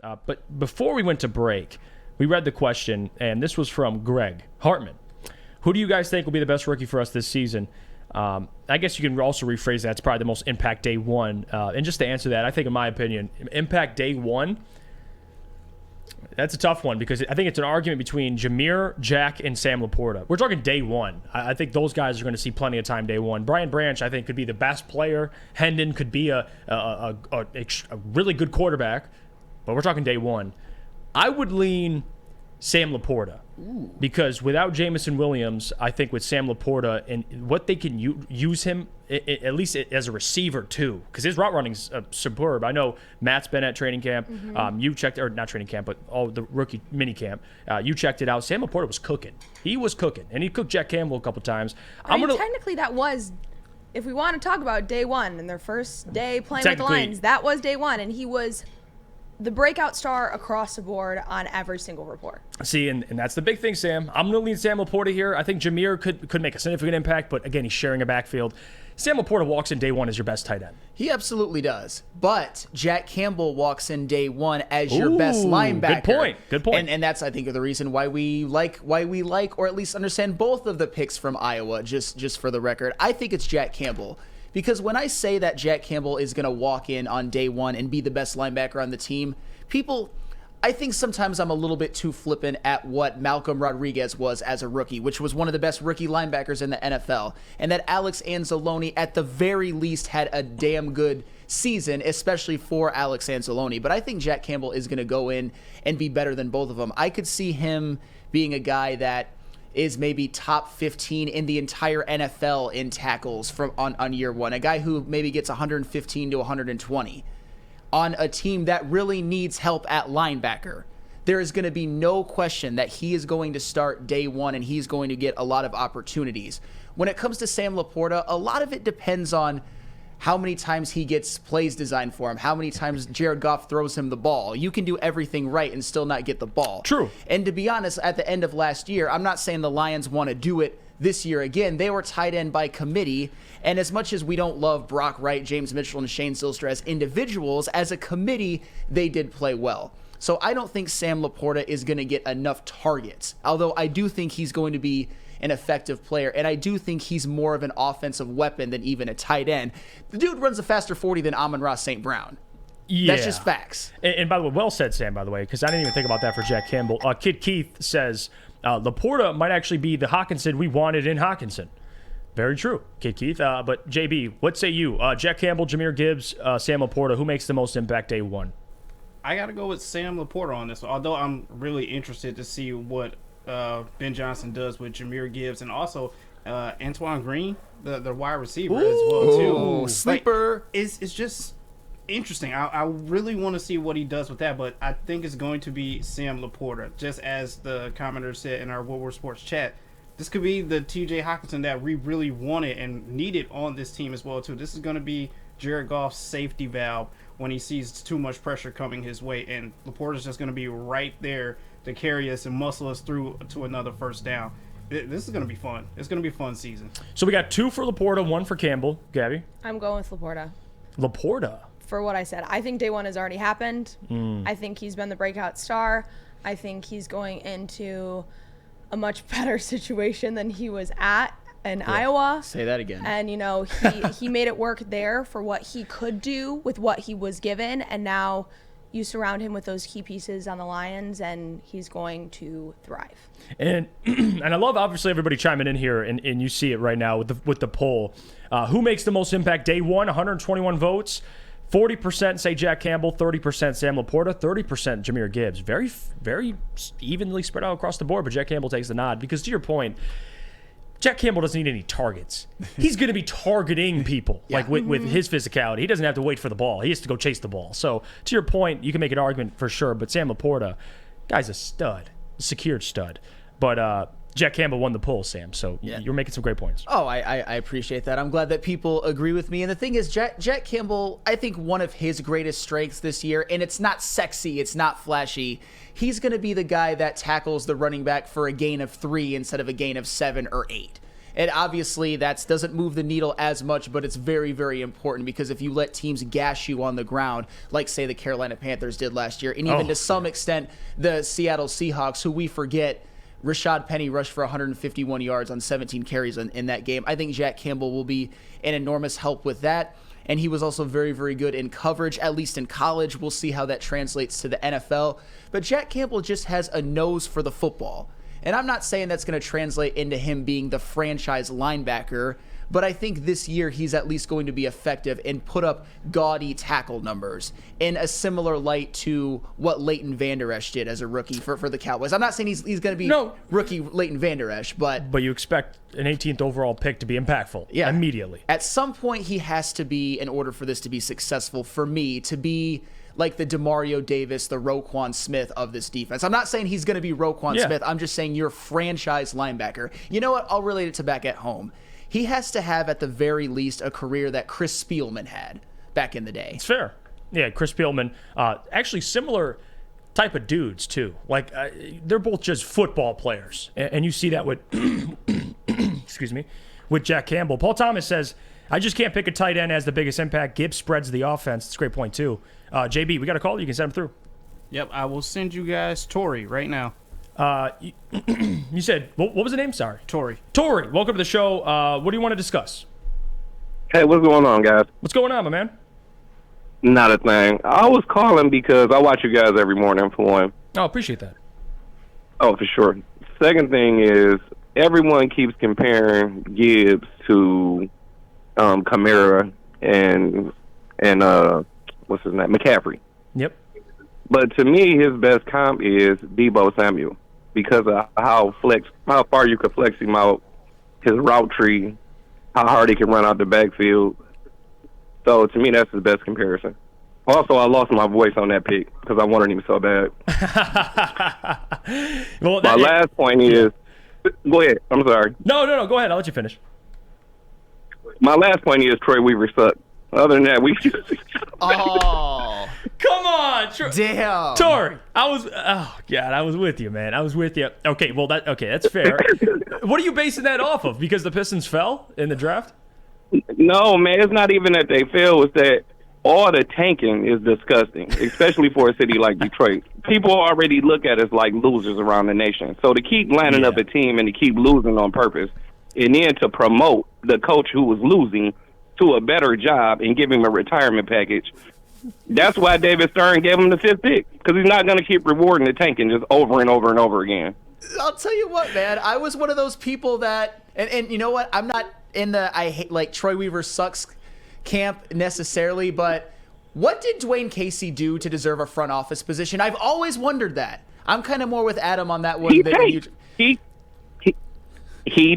But before we went to break, we read the question, and this was from Greg Hartman. Who do you guys think will be the best rookie for us this season? I guess you can also rephrase that. It's probably the most impact day one. And just to answer that, I think, in my opinion, impact day one, that's a tough one because I think it's an argument between Jameer, Jack, and Sam Laporta. We're talking day one. I think those guys are going to see plenty of time day one. Brian Branch, I think, could be the best player. Hendon could be a really good quarterback, but we're talking day one. I would lean Sam Laporta. Ooh. Because without Jamison Williams, I think with Sam Laporta and what they can use him, at least as a receiver too, because his route running's superb. I know Matt's been at training camp. You checked, or not training camp, but the rookie mini camp. You checked it out. Sam Laporta was cooking. He was cooking, and he cooked Jack Campbell a couple times. Technically, that was, if we want to talk about day one and their first day playing with the Lions, that was day one, and he was the breakout star across the board on every single report. See, and that's the big thing, Sam. I'm going to lean Sam Laporta here. I think Jameer could make a significant impact, but again, he's sharing a backfield. Sam Laporta walks in day one as your best tight end. He absolutely does. But Jack Campbell walks in day one as your best linebacker. Good point. And that's, I think, the reason why we like, or at least understand both of the picks from Iowa, just for the record. I think it's Jack Campbell. Because when I say that Jack Campbell is going to walk in on day one and be the best linebacker on the team, I think sometimes I'm a little bit too flippant at what Malcolm Rodriguez was as a rookie, which was one of the best rookie linebackers in the NFL, and that Alex Anzalone at the very least had a damn good season, especially for Alex Anzalone. But I think Jack Campbell is going to go in and be better than both of them. I could see him being a guy that is maybe top 15 in the entire NFL in tackles on year one. A guy who maybe gets 115 to 120 on a team that really needs help at linebacker. There is going to be no question that he is going to start day one and he's going to get a lot of opportunities. When it comes to Sam Laporta, a lot of it depends on how many times he gets plays designed for him, how many times Jared Goff throws him the ball. You can do everything right and still not get the ball. True. And to be honest, at the end of last year, I'm not saying the Lions want to do it this year again. They were tight end by committee, and as much as we don't love Brock Wright, James Mitchell, and Shane Zylstra as individuals, as a committee, they did play well. So I don't think Sam Laporta is going to get enough targets, although I do think he's going to be an effective player, and I do think he's more of an offensive weapon than even a tight end. The dude runs a faster 40 than Amon-Ra St. Brown. Yeah. That's just facts. And by the way, well said, Sam, by the way, because I didn't even think about that for Jack Campbell. Kid Keith says, Laporta might actually be the Hawkinson we wanted in Hawkinson. Very true, Kid Keith. But JB, what say you? Jack Campbell, Jahmyr Gibbs, Sam Laporta, who makes the most impact day one? I got to go with Sam Laporta on this one, although I'm really interested to see what Ben Johnson does with Jahmyr Gibbs and also Antoine Green, the wide receiver as well too. Sleeper. It's just interesting. I really want to see what he does with that, but I think it's going to be Sam Laporta. Just as the commenter said in our Woodward Sports chat, this could be the TJ Hawkinson that we really wanted and needed on this team as well too. This is going to be Jared Goff's safety valve when he sees too much pressure coming his way, and Laporta's just going to be right there to carry us and muscle us through to another first down. This is going to be fun. It's going to be a fun season. So we got 2 for Laporta, 1 for Campbell. Gabby? I'm going with Laporta. Laporta? For what I said. I think day one has already happened. I think he's been the breakout star. I think he's going into a much better situation than he was at in Iowa. Say that again. And, he made it work there for what he could do with what he was given, and now you surround him with those key pieces on the Lions, and he's going to thrive. And I love, obviously, everybody chiming in here, and you see it right now with the poll. Who makes the most impact day one? 121 votes. 40% say Jack Campbell, 30% Sam Laporta, 30% Jahmyr Gibbs. Very, very evenly spread out across the board, but Jack Campbell takes the nod because, to your point, Jack Campbell doesn't need any targets. He's going to be targeting people with his physicality. He doesn't have to wait for the ball. He has to go chase the ball. So, to your point, you can make an argument for sure, but Sam Laporta, guy's a stud, a secured stud. But Jack Campbell won the poll, Sam, so you're making some great points. Oh, I appreciate that. I'm glad that people agree with me. And the thing is, Jack Campbell, I think one of his greatest strengths this year, and it's not sexy, it's not flashy, he's going to be the guy that tackles the running back for a gain of 3 instead of a gain of 7 or 8. And obviously that doesn't move the needle as much, but it's very, very important because if you let teams gash you on the ground, like say the Carolina Panthers did last year, and even to some extent the Seattle Seahawks, who we forget Rashad Penny rushed for 151 yards on 17 carries in that game. I think Jack Campbell will be an enormous help with that. And he was also very, very good in coverage, at least in college. We'll see how that translates to the NFL. But Jack Campbell just has a nose for the football. And I'm not saying that's going to translate into him being the franchise linebacker, but I think this year he's at least going to be effective and put up gaudy tackle numbers in a similar light to what Leighton Vander Esch did as a rookie for the Cowboys. I'm not saying he's going to be rookie Leighton Vander Esch, but you expect an 18th overall pick to be impactful immediately. At some point he has to be, in order for this to be successful, for me to be like the Demario Davis, the Roquan Smith of this defense. I'm not saying he's going to be Roquan Smith. I'm just saying your franchise linebacker. You know what? I'll relate it to back at home. He has to have, at the very least, a career that Chris Spielman had back in the day. It's fair. Yeah, Chris Spielman. Actually, similar type of dudes, too. Like, they're both just football players. And you see that with, excuse me, with Jack Campbell. Paul Thomas says, I just can't pick a tight end as the biggest impact. Gibbs spreads the offense. That's a great point, too. JB, we got a call. You can send him through. Yep, I will send you guys Torrey right now. You said, what was the name? Sorry. Torrey, welcome to the show. What do you want to discuss? Hey, what's going on, guys? What's going on, my man? Not a thing. I was calling because I watch you guys every morning, for one. Oh, appreciate that. Oh, for sure. Second thing is, everyone keeps comparing Gibbs to Kamara and what's his name? McCaffrey. Yep. But to me, his best comp is Deebo Samuel because of how far you could flex him out, his route tree, how hard he can run out the backfield. So to me, that's his best comparison. Also, I lost my voice on that pick because I wanted him so bad. Well, my last point is, go ahead. I'm sorry. No. Go ahead. I'll let you finish. My last point is Troy Weaver sucked. Other than that, we. Oh, come on, damn, Torrey. I was with you, man. I was with you. Okay, well, that's fair. What are you basing that off of? Because the Pistons fell in the draft? No, man, it's not even that they fell. It's that all the tanking is disgusting, especially for a city like Detroit. People already look at us like losers around the nation. So to keep lining up a team and to keep losing on purpose, and then to promote the coach who was losing to a better job and give him a retirement package. That's why David Stern gave him the 5th pick, because he's not going to keep rewarding the tanking just over and over and over again. I'll tell you what, man. I was one of those people that, and you know what? I'm not in the I hate like Troy Weaver sucks camp necessarily, but what did Dwayne Casey do to deserve a front office position? I've always wondered that. I'm kind of more with Adam on that one. He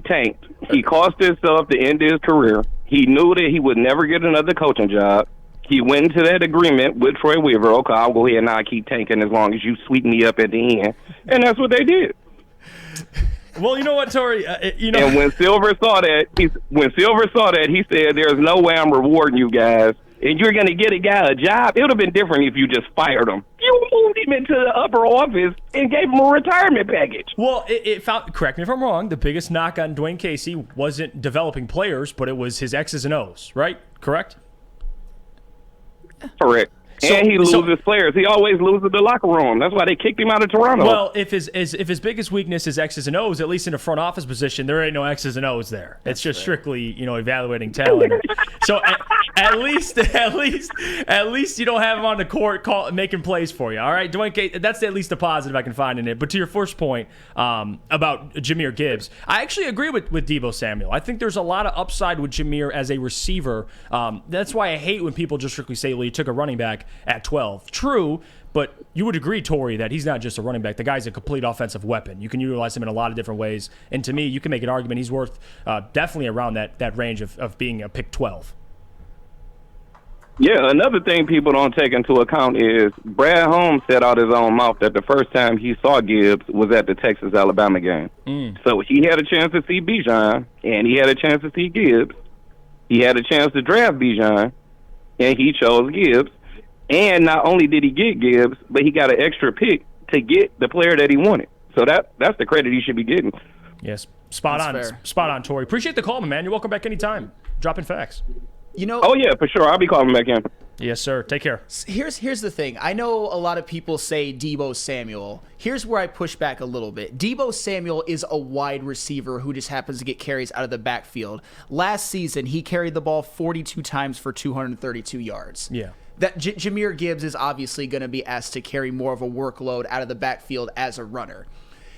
tanked. He cost himself to end his career. He knew that he would never get another coaching job. He went into that agreement with Troy Weaver. Okay, I'll go ahead and I'll keep tanking as long as you sweeten me up at the end. And that's what they did. Well, you know what, Torrey? And when Silver saw that, he said, "There's no way I'm rewarding you guys, and you're going to get a guy a job." It would have been different if you just fired him. You moved him into the upper office and gave him a retirement package. Well, correct me if I'm wrong, the biggest knock on Dwayne Casey wasn't developing players, but it was his X's and O's, right? Correct? Correct. And he loses players. He always loses the locker room. That's why they kicked him out of Toronto. Well, if his biggest weakness is X's and O's, at least in a front office position, there ain't no X's and O's there. It's just strictly, evaluating talent. So at least you don't have him on the court making plays for you. All right, Dwayne Casey, that's at least a positive I can find in it. But to your first point about Jahmyr Gibbs, I actually agree with Deebo Samuel. I think there's a lot of upside with Jahmyr as a receiver. That's why I hate when people just strictly say, well, you took a running back at 12. True, but you would agree, Torrey, that he's not just a running back. The guy's a complete offensive weapon. You can utilize him in a lot of different ways. And to me, you can make an argument he's worth definitely around that range of being a pick 12. Yeah, another thing people don't take into account is Brad Holmes said out his own mouth that the first time he saw Gibbs was at the Texas-Alabama game. So he had a chance to see Bijan, and he had a chance to see Gibbs. He had a chance to draft Bijan, and he chose Gibbs. And not only did he get Gibbs, but he got an extra pick to get the player that he wanted. So that's the credit he should be getting. Yes, spot That's on, fair. spot on, Tori. Appreciate the call, my man. You're welcome back anytime. Dropping facts. You know, Oh yeah, for sure. I'll be calling back in. Yes, sir. Take care. here's the thing. I know a lot of people say Deebo Samuel. Here's where I push back a little bit. Deebo Samuel is a wide receiver who just happens to get carries out of the backfield. Last season, he carried the ball 42 times for 232 yards. Yeah. That Jahmyr Gibbs is obviously going to be asked to carry more of a workload out of the backfield as a runner.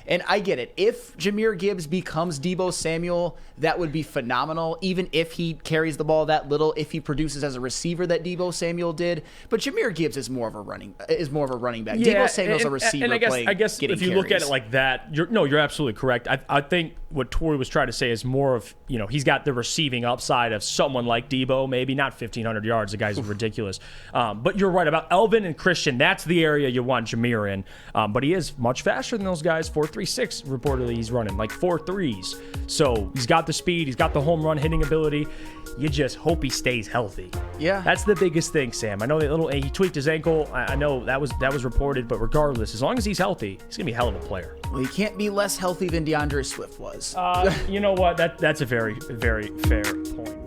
And I get it. If Jahmyr Gibbs becomes Deebo Samuel, that would be phenomenal, even if he carries the ball that little, if he produces as a receiver that Deebo Samuel did. But Jahmyr Gibbs is more of a running back. Deebo Samuel's a receiver and I guess if you look at it like that, you're absolutely correct. I think what Tori was trying to say is more of, he's got the receiving upside of someone like Deebo, maybe not 1,500 yards. The guy's ridiculous. But you're right about Elvin and Christian. That's the area you want Jahmyr in. But he is much faster than those guys. 4.36 reportedly he's running, like 4.3s. So he's got the speed. He's got the home run hitting ability. You just hope he stays healthy. Yeah. That's the biggest thing, Sam. I know he tweaked his ankle. I know that was reported, but regardless, as long as he's healthy, he's gonna be a hell of a player. Well, he can't be less healthy than DeAndre Swift was. You know what? That's a very, very fair point.